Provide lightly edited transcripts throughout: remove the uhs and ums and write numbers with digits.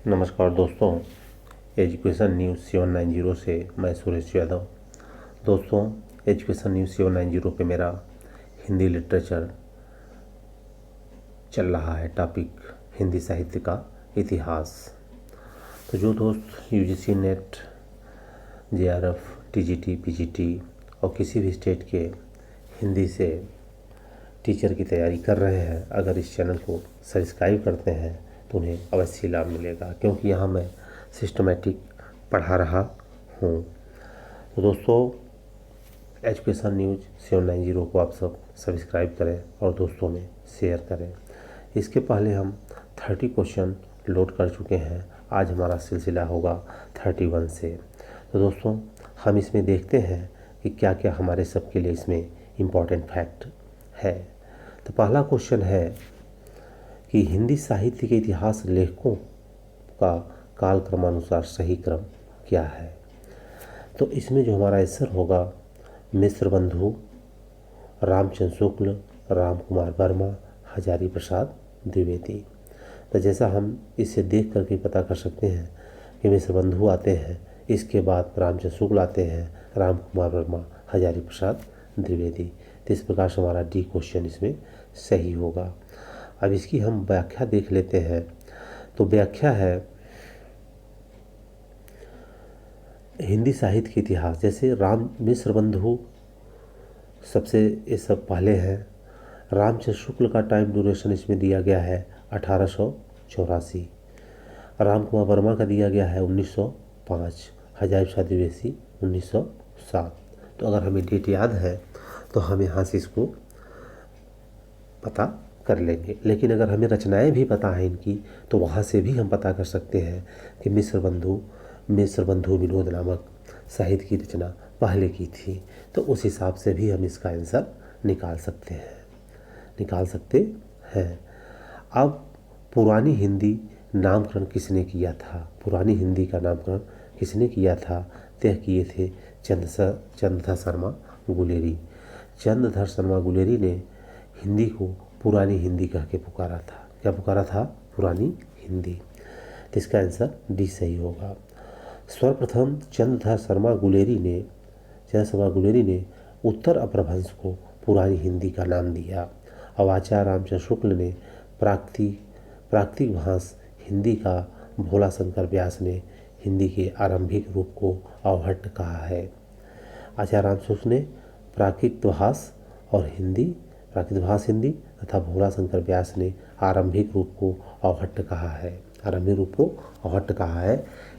नमस्कार दोस्तों, education news 790 से मैं सुरेश यादव। दोस्तों, एजुकेशन न्यूज़ 790 पे मेरा हिंदी लिटरेचर चल रहा है। टॉपिक हिंदी साहित्य का इतिहास। तो जो दोस्त UGC net, JRF, TGT, PGT और किसी भी स्टेट के हिंदी से टीचर की तैयारी कर रहे हैं, अगर इस चैनल को सब्सक्राइब करते हैं तो उन्हें अवश्य लाभ मिलेगा, क्योंकि यहाँ मैं सिस्टमेटिक पढ़ा रहा हूँ। तो दोस्तों, एजुकेशन न्यूज़ 790 को आप सब सब्सक्राइब करें और दोस्तों में शेयर करें। इसके पहले हम 30 क्वेश्चन लोड कर चुके हैं। आज हमारा सिलसिला होगा 31 से। तो दोस्तों, हम इसमें देखते हैं कि क्या क्या हमारे सबके लिए इसमें इम्पॉर्टेंट फैक्ट है। तो पहला क्वेश्चन है कि हिंदी साहित्य के इतिहास लेखकों का काल क्रमानुसार सही क्रम क्या है। तो इसमें जो हमारा आंसर होगा, मिश्र बंधु, रामचंद्र शुक्ल, राम कुमार वर्मा, हजारी प्रसाद द्विवेदी। तो जैसा हम इसे देख करके पता कर सकते हैं कि मिश्र बंधु आते हैं, इसके बाद रामचंद्र शुक्ल आते हैं, राम कुमार वर्मा, हजारी प्रसाद द्विवेदी। तो इस प्रकार से हमारा डी क्वेश्चन इसमें सही होगा। अब इसकी हम व्याख्या देख लेते हैं। तो व्याख्या है, हिंदी साहित्य के इतिहास, जैसे राम मिश्र बंधु सबसे ये सब पहले हैं। रामचंद्र शुक्ल का टाइम ड्यूरेशन इसमें दिया गया है 1884। राम कुमार वर्मा का दिया गया है 1905। हजारी प्रसाद द्विवेदी 1907। तो अगर हमें डेट याद है तो हम यहाँ से इसको पता कर लेंगे। लेकिन अगर हमें रचनाएं भी पता हैं इनकी, तो वहाँ से भी हम पता कर सकते हैं कि मिश्र बंधु विनोद नामक साहित्य की रचना पहले की थी। तो उस हिसाब से भी हम इसका आंसर निकाल सकते हैं। अब पुरानी हिंदी नामकरण किसने किया था? पुरानी हिंदी का नामकरण किसने किया था? तय किए थे चंद्रधर शर्मा गुलेरी। चंद्रधर शर्मा गुलेरी ने हिंदी को पुरानी हिंदी कह के पुकारा था। क्या पुकारा था? पुरानी हिंदी। तो इसका आंसर डी सही होगा। सर्वप्रथम चंद्रधर शर्मा गुलेरी ने उत्तर अपभ्रंश को पुरानी हिंदी का नाम दिया। और आचार्य रामचंद्र शुक्ल ने प्राकृतिक भाष हिंदी का भोला शंकर व्यास ने हिंदी के आरंभिक रूप को अवहट्ट कहा है। आचार्य रामचंद्र शुक्ल ने प्राकृतिक भाष हिंदी तथा भोला शंकर व्यास ने आरंभिक रूप को अवहट्ट कहा है।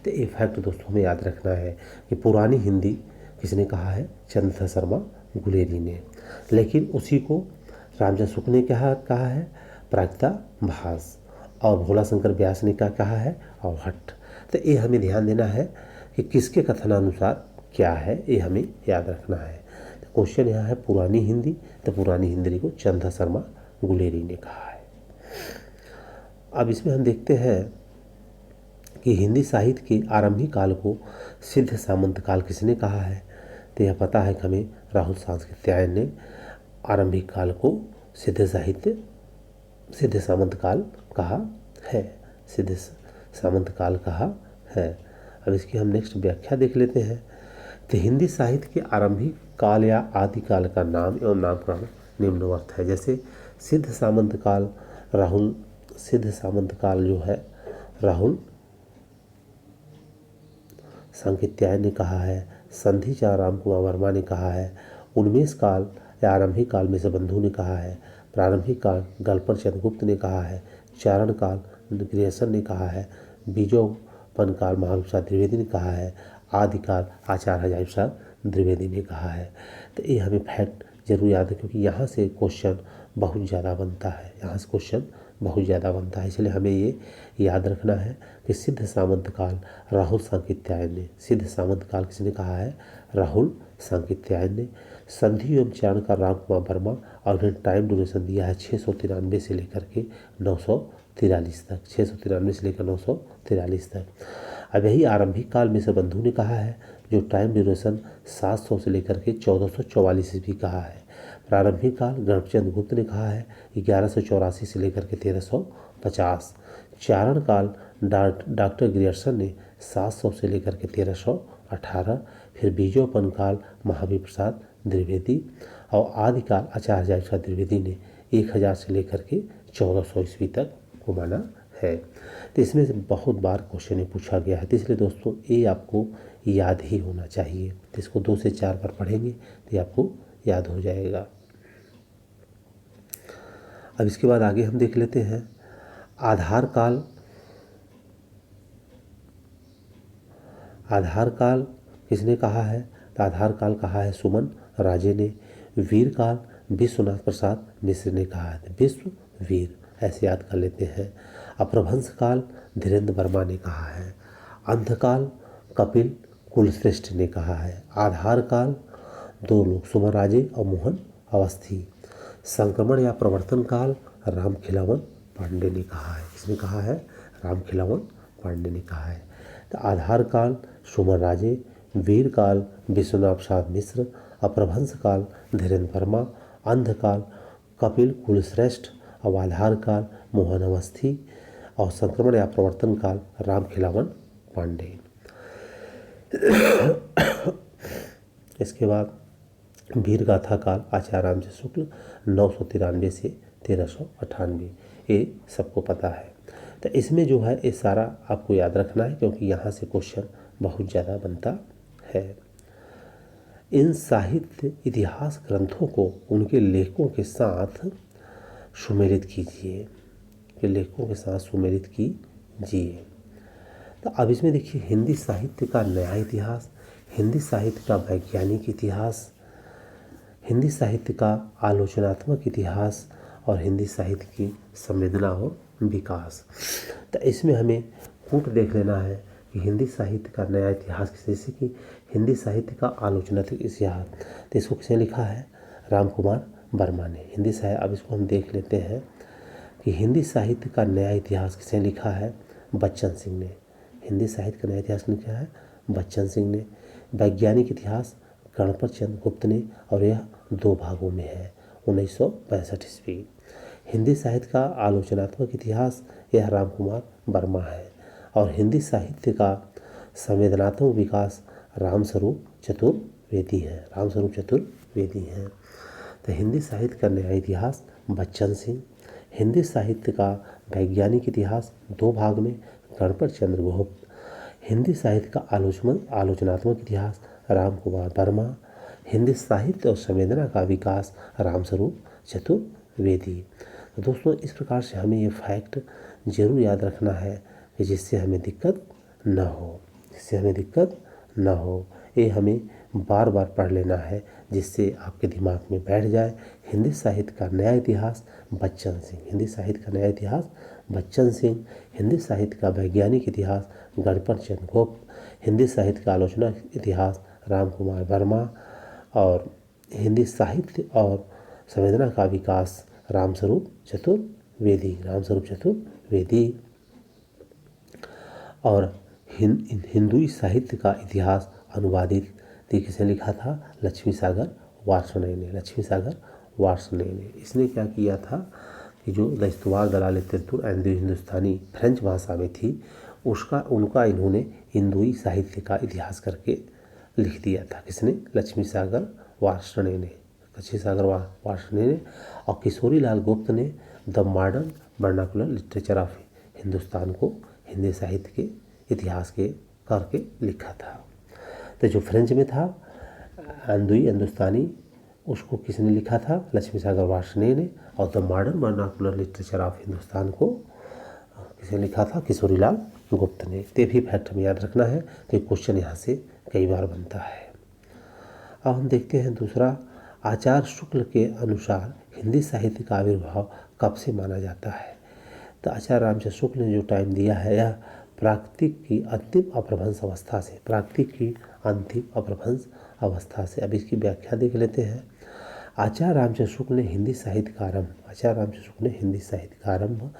तो ये फैक्ट दोस्तों हमें याद रखना है कि पुरानी हिंदी किसने कहा है? चंद्रधर शर्मा गुलेरी ने। लेकिन उसी को रामचंद्र शुक्ल ने कहा है प्राकृतिक भाष, और भोला शंकर व्यास ने क्या कहा है? अवहट्ट। तो ये हमें ध्यान देना है कि किसके कथनानुसार क्या है, ये हमें याद रखना है। तो क्वेश्चन यहाँ है पुरानी हिंदी, तो पुरानी हिंदी को चंद्रधर शर्मा गुलेरी ने कहा है। अब इसमें हम देखते हैं कि हिंदी साहित्य के आरंभिक काल को सिद्ध सामंत काल किसने कहा है? तो यह पता है कि हमें राहुल सांकृत्यायन ने आरंभिक काल को सिद्ध सामंत काल कहा है। अब इसकी हम नेक्स्ट व्याख्या देख लेते हैं। तो हिंदी साहित्य के आरंभिक काल या आदिकाल का नाम एवं नामकरण निम्नवत है। जैसे सिद्ध सामंत काल जो है राहुल सांकृत्यायन ने कहा है। संधिचार राम कुमार वर्मा ने कहा है। उन्मेष काल या आरंभिक काल मिश्र बंधु ने कहा है। प्रारंभिक काल गलपन चंद्रगुप्त ने कहा है। चारण काल ग्रेसन ने कहा है। बीजोपन काल महावीर प्रसाद द्विवेदी ने कहा है। आदिकाल आचार्य हजारी प्रसाद द्विवेदी ने कहा है। तो ये हमें फैक्ट जरूर याद है, क्योंकि यहाँ से क्वेश्चन बहुत ज़्यादा बनता है। इसलिए हमें ये याद रखना है कि सिद्ध सामंत काल राहुल सांकृत्यायन ने। सिद्ध सामंत काल किसने कहा है? राहुल सांकृत्यायन ने। संधि एवं चारण का राम कुमार वर्मा, और उन्हें टाइम ड्यूरेशन दिया है 693 से लेकर के 943 तक। 693 से लेकर 943 तक। अब यही आरंभिक काल मिश्र बंधु ने कहा है, जो टाइम ड्यूरेशन 700 से लेकर के 1444 भी कहा है। प्रारंभिक काल गणपचंद्र गुप्त ने कहा है 1184 से लेकर के 1350। चारण काल डॉक्टर ग्रियर्सन ने 700 से लेकर के 1318, फिर बीजोपन काल महावीर प्रसाद द्विवेदी और आदिकाल आचार्य जयप्रसाद द्विवेदी ने 1000 से लेकर के 1400 ईस्वी तक को माना है। तो इसमें से बहुत बार क्वेश्चन पूछा गया है, तो इसलिए दोस्तों ये आपको याद ही होना चाहिए। तो इसको 2 से 4 बार पढ़ेंगे तो ये आपको याद हो जाएगा। अब इसके बाद आगे हम देख लेते हैं आधार काल। आधार काल किसने कहा है? तो आधार काल कहा है सुमन राजे ने। वीर काल विश्वनाथ प्रसाद मिश्र ने कहा है। विश्व वीर ऐसे याद कर लेते हैं। अप्रभंश काल धीरेन्द्र वर्मा ने कहा है। अंधकाल कपिल कुलश्रेष्ठ ने कहा है। आधार काल 2 लोग सुमन राजे और मोहन अवस्थी। संक्रमण या प्रवर्तन काल राम खिलावन पांडे ने कहा है। किसने कहा है? राम खिलावन पांडे ने कहा है। तो आधार काल सुमन राजे, वीर काल विश्वनाथ प्रसाद मिश्र, अप्रभंश काल धीरेन्द्र वर्मा, अंधकाल कपिल कुलश्रेष्ठ और आधार काल मोहन अवस्थी और संक्रमण या प्रवर्तन काल राम खिलावन पांडे। इसके बाद वीर गाथा काल आचार्य रामचंद्र शुक्ल 993 से 1398, ये सबको पता है। तो इसमें जो है ये सारा आपको याद रखना है क्योंकि यहाँ से क्वेश्चन बहुत ज़्यादा बनता है। इन साहित्य इतिहास ग्रंथों को उनके लेखकों के साथ सुमेलित कीजिए, कि लेखकों के साथ सुमेलित कीजिए। तो अब इसमें देखिए हिंदी साहित्य का नया इतिहास, हिंदी साहित्य का वैज्ञानिक इतिहास, हिंदी साहित्य का आलोचनात्मक इतिहास और हिंदी साहित्य की संवेदना और विकास। तो इसमें हमें कूट देख लेना है कि हिंदी साहित्य का नया इतिहास, जैसे कि हिंदी साहित्य का आलोचनात्मक इतिहास, तो इसको किसने लिखा है? राम कुमार वर्मा ने। हिंदी साहित्य, अब इसको हम देख लेते हैं कि हिंदी साहित्य का नया इतिहास किसने लिखा है? बच्चन सिंह ने। हिंदी साहित्य का नया इतिहास लिखा है बच्चन सिंह ने। वैज्ञानिक इतिहास गणपत चंद्र गुप्त ने और यह 2 भागों में है 1965 ईस्वी। हिंदी साहित्य का आलोचनात्मक इतिहास यह राम कुमार वर्मा है और हिंदी साहित्य का संवेदनात्मक विकास रामस्वरूप चतुर्वेदी है। रामस्वरूप चतुर्वेदी हैं। तो हिंदी साहित्य का नया इतिहास बच्चन सिंह। हिंदी साहित्य का वैज्ञानिक इतिहास 2 भाग में गणपत चंद्र गुप्त। हिंदी साहित्य का आलोचनात्मक इतिहास राम कुमार वर्मा। हिंदी साहित्य और संवेदना का विकास रामस्वरूप चतुर्वेदी। तो दोस्तों इस प्रकार से हमें ये फैक्ट जरूर याद रखना है कि जिससे हमें दिक्कत न हो, ये हमें बार बार पढ़ लेना है जिससे आपके दिमाग में बैठ जाए। हिंदी साहित्य का नया इतिहास बच्चन सिंह। हिंदी साहित्य का नया इतिहास बच्चन सिंह। हिंदी साहित्य का वैज्ञानिक इतिहास गणपत चंद्र गुप्त। हिंदी साहित्य का आलोचना इतिहास राम कुमार वर्मा और हिंदी साहित्य और संवेदना का विकास रामस्वरूप चतुर्वेदी। और हिंदुई साहित्य का इतिहास अनुवादित किसने लिखा था? लक्ष्मी सागर वार्ष्णेय ने। इसने क्या किया था कि जो दस्तवार दलाल तिरतुर हिंदुस्तानी फ्रेंच भाषा में थी उनका इन्होंने हिंदुई साहित्य का इतिहास करके लिख दिया था। किसने? लक्ष्मी सागर वार्ष्णेय ने। और किशोरी लाल गुप्त ने the modern vernacular literature of Hindustan को हिंदी साहित्य के इतिहास के करके लिखा था। तो जो फ्रेंच में था हिंदुई हिंदुस्तानी, उसको किसने लिखा था? लक्ष्मी सागर वार्ष्णेय ने। और the modern vernacular literature of Hindustan को किसने लिखा था? किशोरी लाल गुप्त ने। तो भी फैक्ट हमें याद रखना है, तो क्वेश्चन यहाँ से कई बार बनता है। अब हम देखते हैं दूसरा, आचार्य शुक्ल के अनुसार हिंदी साहित्य का आविर्भाव कब से माना जाता है? तो आचार्य रामचंद्र शुक्ल ने जो टाइम दिया है यह प्राकृतिक की अंतिम अपभ्रंश अवस्था से। अब इसकी व्याख्या देख लेते हैं। आचार्य रामचंद्र शुक्ल ने हिंदी साहित्य का आरंभ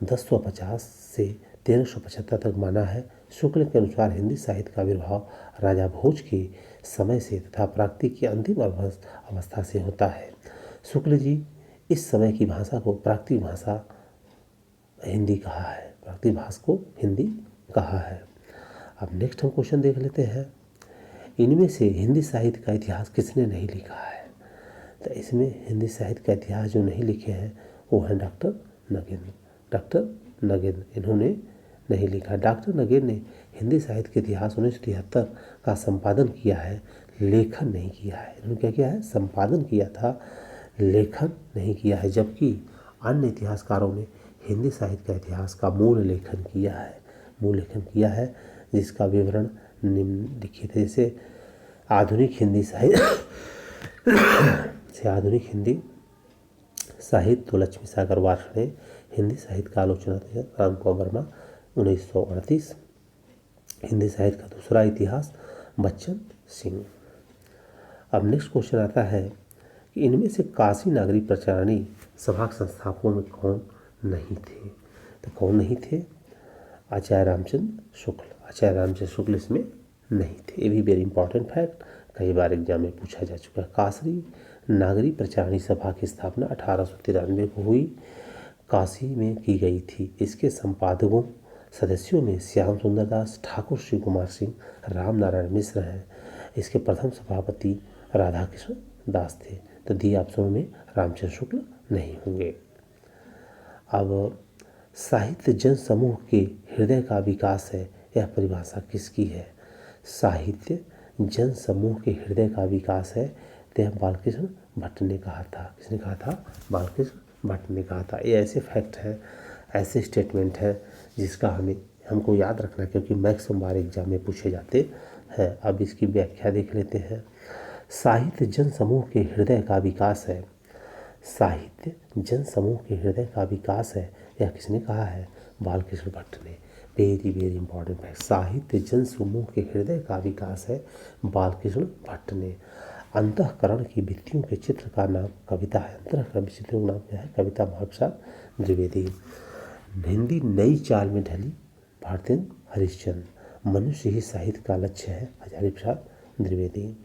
1050 से 1375 तक माना है। शुक्ल के अनुसार हिंदी साहित्य का आविर्भाव राजा भोज के समय से तथा प्राकृतिक की अंतिम अवस्था से होता है। शुक्ल जी इस समय की भाषा को प्राकृतिक भाषा हिंदी कहा है। प्राकृतिक भाषा को हिंदी कहा है। अब नेक्स्ट हम क्वेश्चन देख लेते हैं, इनमें से हिंदी साहित्य का इतिहास किसने नहीं लिखा है? तो इसमें हिंदी साहित्य का इतिहास जो नहीं लिखे हैं वो हैं डॉक्टर नगेंद्र। डॉक्टर नगेंद्र इन्होंने नहीं लिखा। डॉक्टर नगेंद्र ने हिंदी साहित्य के इतिहास 1973 का संपादन किया है, लेखन नहीं किया है। इन्होंने क्या किया है? संपादन किया था, लेखन नहीं किया है। जबकि अन्य इतिहासकारों ने हिंदी साहित्य का इतिहास का मूल लेखन किया है, जिसका विवरण निम्नलिखित है। जैसे आधुनिक हिंदी साहित्य तो लक्ष्मी सागर वार्ष ने हिंदी साहित्य का आलोचना राम कुमार वर्मा 1938। हिंदी साहित्य का दूसरा इतिहास बच्चन सिंह। अब नेक्स्ट क्वेश्चन आता है कि इनमें से काशी नागरी प्रचारणी सभा के संस्थापकों में कौन नहीं थे? तो कौन नहीं थे? आचार्य रामचंद्र शुक्ल इसमें नहीं थे। ये भी वेरी इंपॉर्टेंट फैक्ट, कई बार एग्जाम में पूछा जा चुका है। काशी नागरी प्रचारणी सभा की स्थापना 1893 को हुई, काशी में की गई थी। इसके संपादकों सदस्यों में श्याम सुंदर दास, ठाकुर शिव कुमार सिंह, राम नारायण मिश्र हैं। इसके प्रथम सभापति राधाकृष्ण दास थे। तो दी ऑप्शन में रामचंद्र शुक्ल नहीं होंगे। अब साहित्य जन समूह के हृदय का विकास है, यह परिभाषा किसकी है? साहित्य जन समूह के हृदय का विकास है, यह बालकृष्ण भट्ट ने कहा था। किसने कहा था? बालकृष्ण भट्ट ने कहा था। ये ऐसे फैक्ट हैं, ऐसे स्टेटमेंट हैं जिसका हमको याद रखना, क्योंकि मैक्सिमम बार एग्जाम में पूछे जाते हैं। अब इसकी व्याख्या देख लेते हैं। साहित्य जन समूह के हृदय का विकास है। साहित्य जन समूह के हृदय का विकास है, यह किसने कहा है? बालकृष्ण भट्ट ने। वेरी वेरी इंपॉर्टेंट है। साहित्य जन समूह के हृदय का विकास है, बालकृष्ण भट्ट ने। अंतःकरण की भित्तियों के चित्र का नाम कविता है। अंतःकरण की चित्रों का नाम क्या है? कविता। महाप्रसाद द्विवेदी। हिंदी नई चाल में ढली, भारतेंद्र हरिश्चंद्र। मनुष्य ही साहित्य का लक्ष्य है, हजारी प्रसाद द्विवेदी।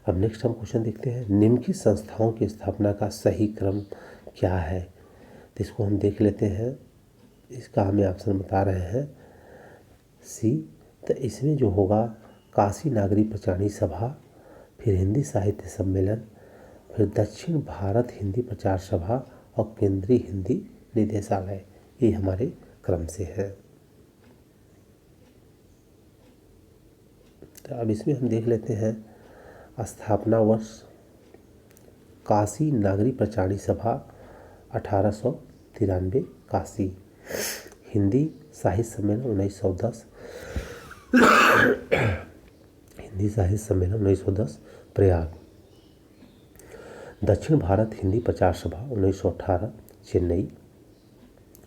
अब नेक्स्ट हम क्वेश्चन देखते हैं, निम्नलिखित संस्थाओं की स्थापना का सही क्रम क्या है? तो इसको हम देख लेते हैं। इसका हमें ऑप्शन बता रहे हैं सी। तो इसमें जो होगा काशी नागरी प्रचारणी सभा, फिर हिंदी साहित्य सम्मेलन, फिर दक्षिण भारत हिंदी प्रचार सभा और केंद्रीय हिंदी निदेशालय, ये हमारे क्रम से है। तो अब इसमें हम देख लेते हैं स्थापना वर्ष। काशी नागरी प्रचारणी सभा 1893 काशी। हिंदी साहित्य सम्मेलन 1910 हिंदी साहित्य सम्मेलन 1910 प्रयाग। दक्षिण भारत हिंदी प्रचार सभा 1918 चेन्नई।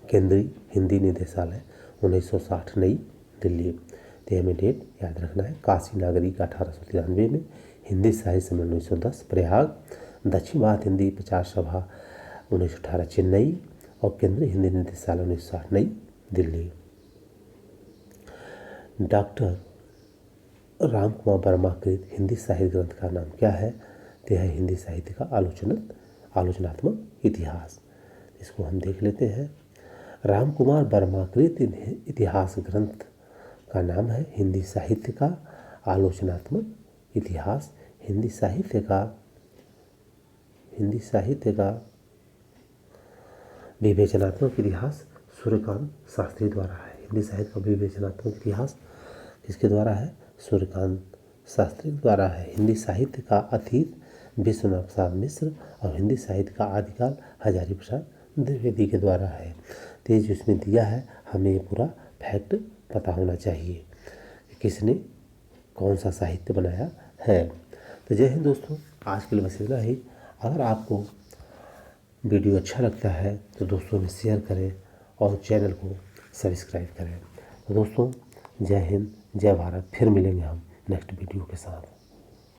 केंद्रीय हिंदी निदेशालय 1960 नई दिल्ली। तो हमें डेट याद रखना है। काशी नागरिक 1893 में, हिंदी साहित्य सम्मेलन 1910 प्रयाग, दक्षिण भारत हिंदी प्रचार सभा 1918 चेन्नई और केंद्रीय हिंदी निदेशालय 1960 नई दिल्ली। डॉक्टर राम कुमार वर्मा कृत हिंदी साहित्य ग्रंथ का नाम क्या है? तो है हिंदी साहित्य का आलोचनात्मक इतिहास। इसको हम देख लेते हैं। राम कुमार वर्मा कृत इतिहास ग्रंथ का नाम है हिंदी साहित्य का आलोचनात्मक इतिहास। हिंदी साहित्य का विवेचनात्मक इतिहास सूर्यकांत शास्त्री द्वारा है। हिंदी साहित्य का विवेचनात्मक इतिहास किसके द्वारा है? सूर्यकांत शास्त्री द्वारा है। हिंदी साहित्य का अतीत विश्वनाथ प्रसाद मिश्र और हिंदी साहित्य का आदिकाल हजारी प्रसाद द्विवेदी के द्वारा है। तो जो इसमें दिया है, हमें ये पूरा फैक्ट पता होना चाहिए कि किसने कौन सा साहित्य बनाया है। तो जय हिंद दोस्तों, आज के लिए बस इतना ही। अगर आपको वीडियो अच्छा लगता है तो दोस्तों में शेयर करें और चैनल को सब्सक्राइब करें। तो दोस्तों जय हिंद, जय भारत। फिर मिलेंगे हम नेक्स्ट वीडियो के साथ।